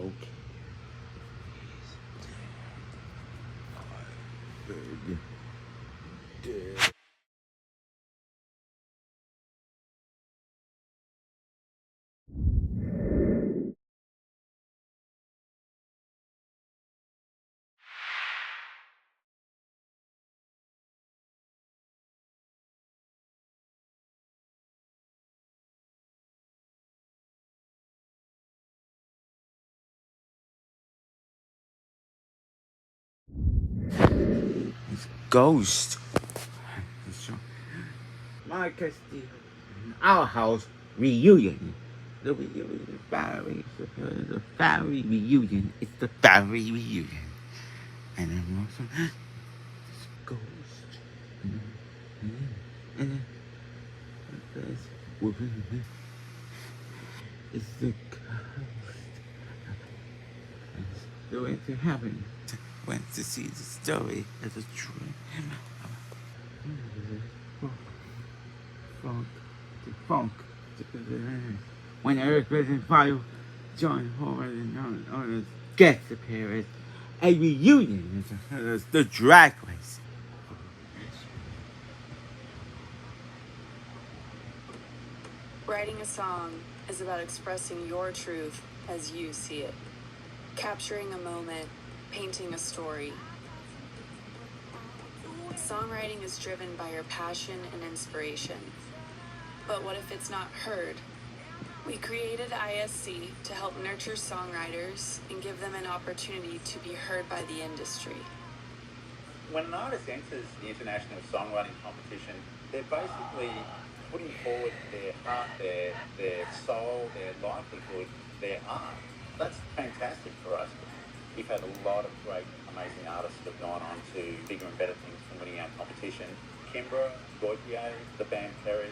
Okay. Good. Dead. It's Ghost. Marcus Steele. Our house reunion. The family reunion. It's the family reunion. And then also, it's Ghost. And then it's the ghost. The way to heaven. Went to see the story as a dream. Funk. The funk. When Eric was in fire, John Howard and others guest appearance. A reunion. It's the drag race. Writing a song is about expressing your truth as you see it, capturing a moment, painting a story. Songwriting is driven by your passion and inspiration. But what if it's not heard? We created ISC to help nurture songwriters and give them an opportunity to be heard by the industry. When an artist enters the International Songwriting Competition, they're basically putting forward their heart, their soul, their livelihood, their art. That's fantastic for us. We've had a lot of great, amazing artists that have gone on to bigger and better things from winning our competition. Kimbra, Gautier, the band Perry,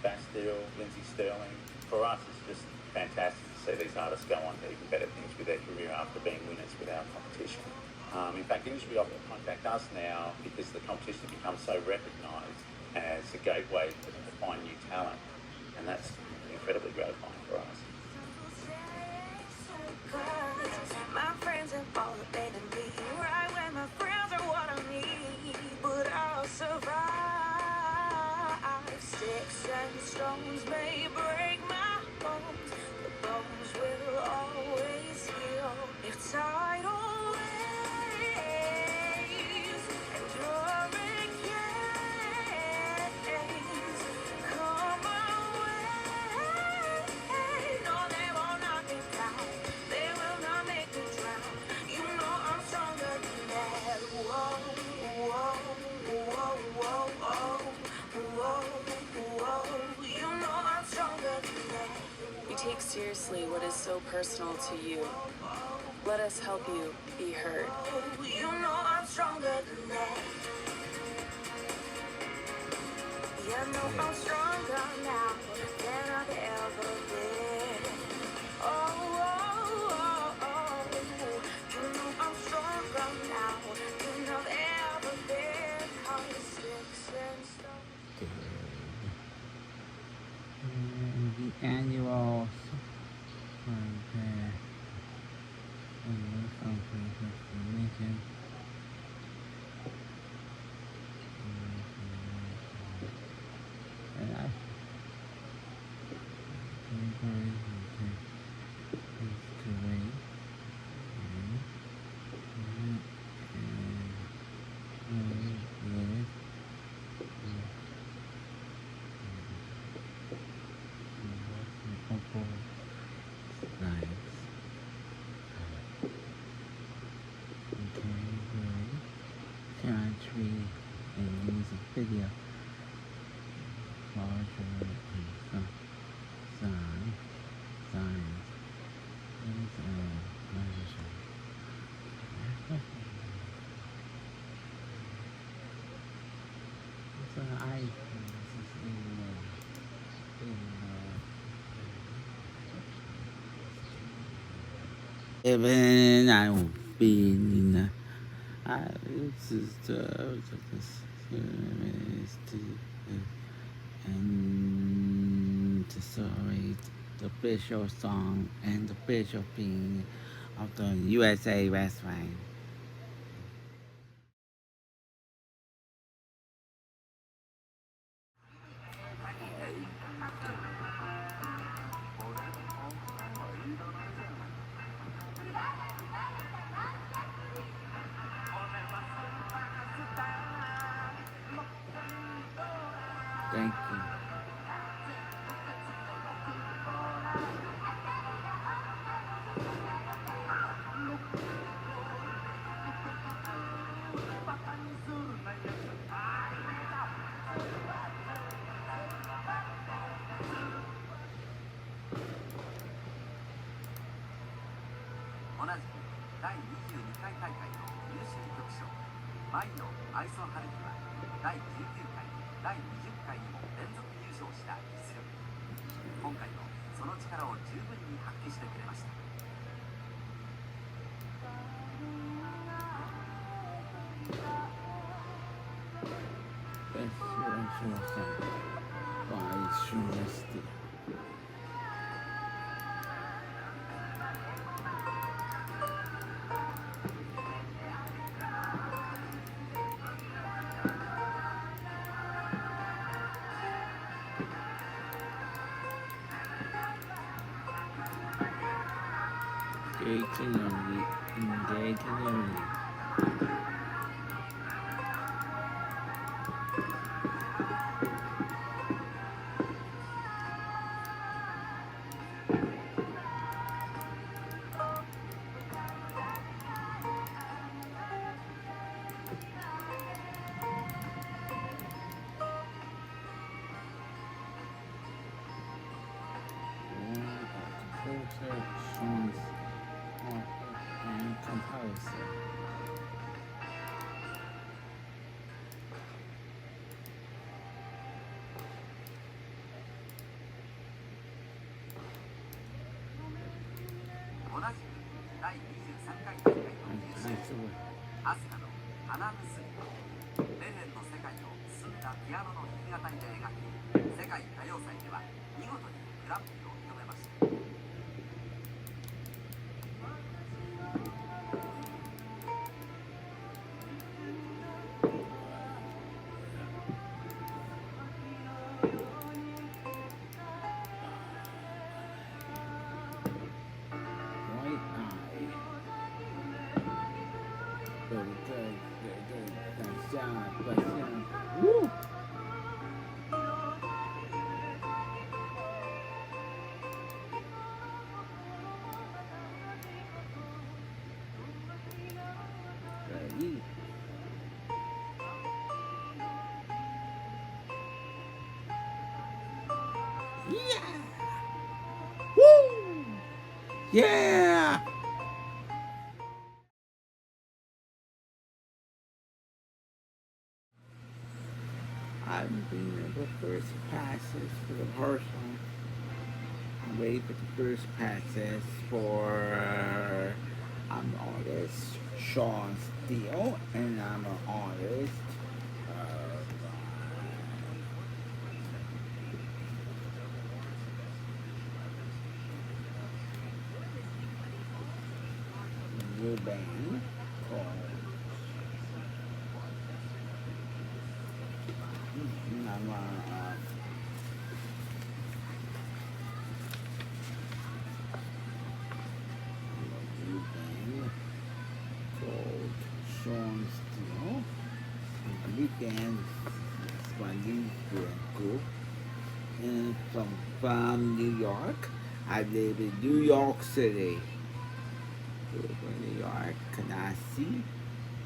Bastille, Lindsay Sterling. For us, it's just fantastic to see these artists go on to even better things with their career after being winners with our competition. In fact, industry often contact us now because the competition becomes so recognised as a gateway for them to find new talent, and that's incredibly gratifying for us. My friends have all abandoned me right when my friends are what I need, but I'll survive. Sticks and stones may break my bones, but bones will always heal if tidal waves and hurricanes come my way. No, they will not get down. They will not make me drown. You know I'm stronger than that. Whoa, whoa, whoa, whoa, whoa, whoa, whoa. You know I'm stronger than that. We take seriously what is so personal to you. Let us help you be heard. You know I'm stronger than that. You know I'm stronger now than I've ever been. Oh, oh, oh, oh. You know I'm stronger now than I've ever been. How sticks and stones. The annual tree and music video larger and signs is measure. So I even I will be in this is and to celebrate the special song and the special being of the USA Wrestling. Thank you. By Sean Steele. Engage community. Composer, Sean and composer. Woo! Yeah! Woo! Yeah! I'm being the first passes for the person. I'm waiting for the first passes for artist Sean Steele, and I'm an artist. New band called. I'm new band called Sean Steele. The weekend is my new group. And from New York. I live in New York City. New York, Canarsie.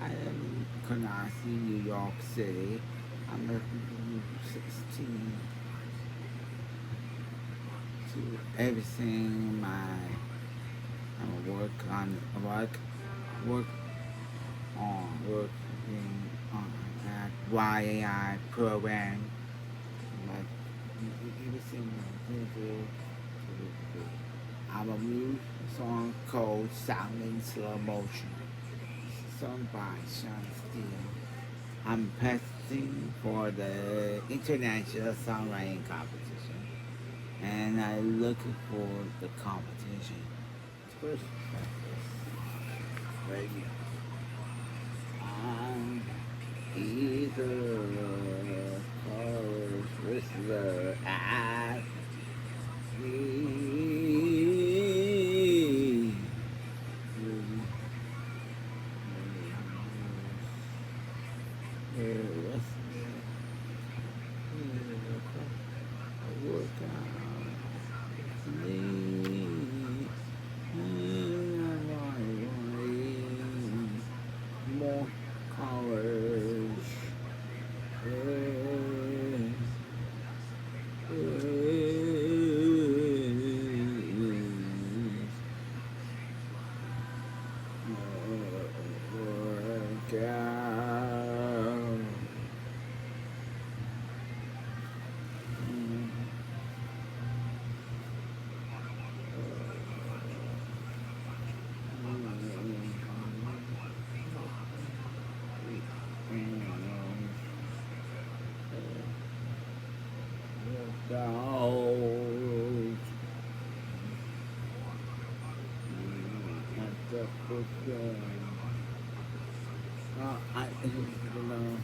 I am in Canarsie, New York City. I'm 16 to everything. I'm working on that YAI program. Like everything I do. I'm a new song called Sound in Slow Motion, sung by Sean Steele. I'm practicing for the International Songwriting Competition, and I'm looking for the competition. First practice. radio. I'm either cause whistler at me. More colors. Work out. I don't know.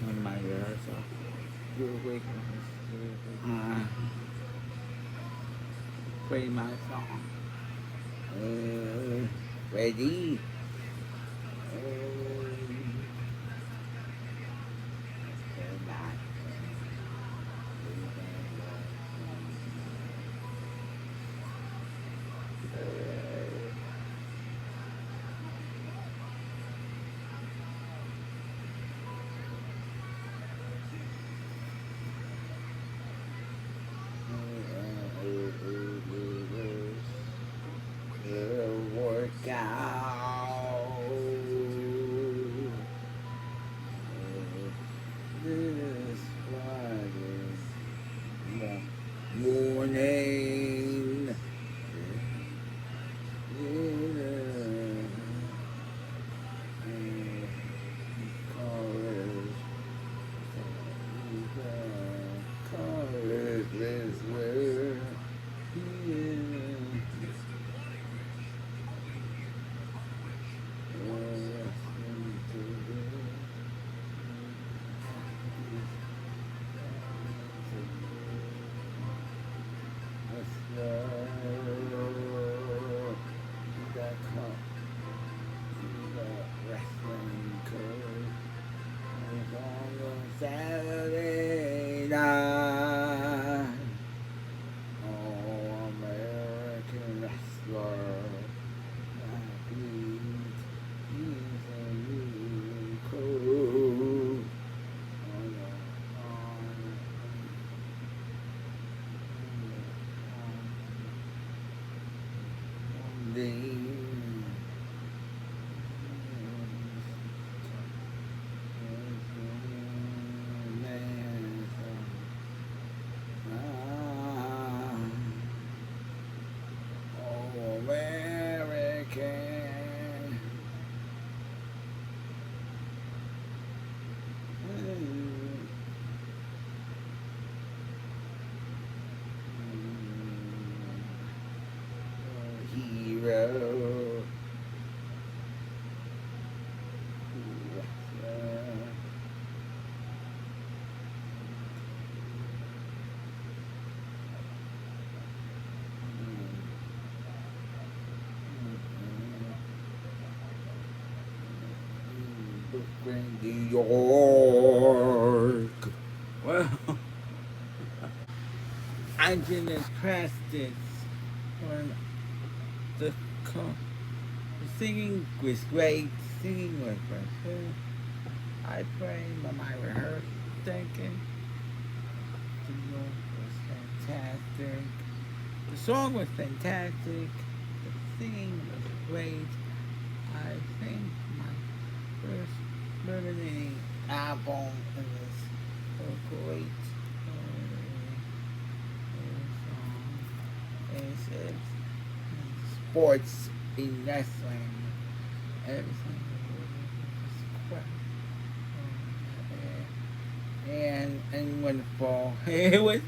On my rehearsal. You're awake. Play my song. Ready? Work out. This Friday morning. College is where Saturday night. Oh, American wrestler. He's a new cool. American. Hero. Brooklyn, New York. Well, I didn't practice when the singing was great. Singing was great. I prayed by my rehearsal thinking the note was fantastic. The song was fantastic. The singing was great. I think my first birthday album is a great song. It's sports in wrestling. Everything was great. And wonderful. It was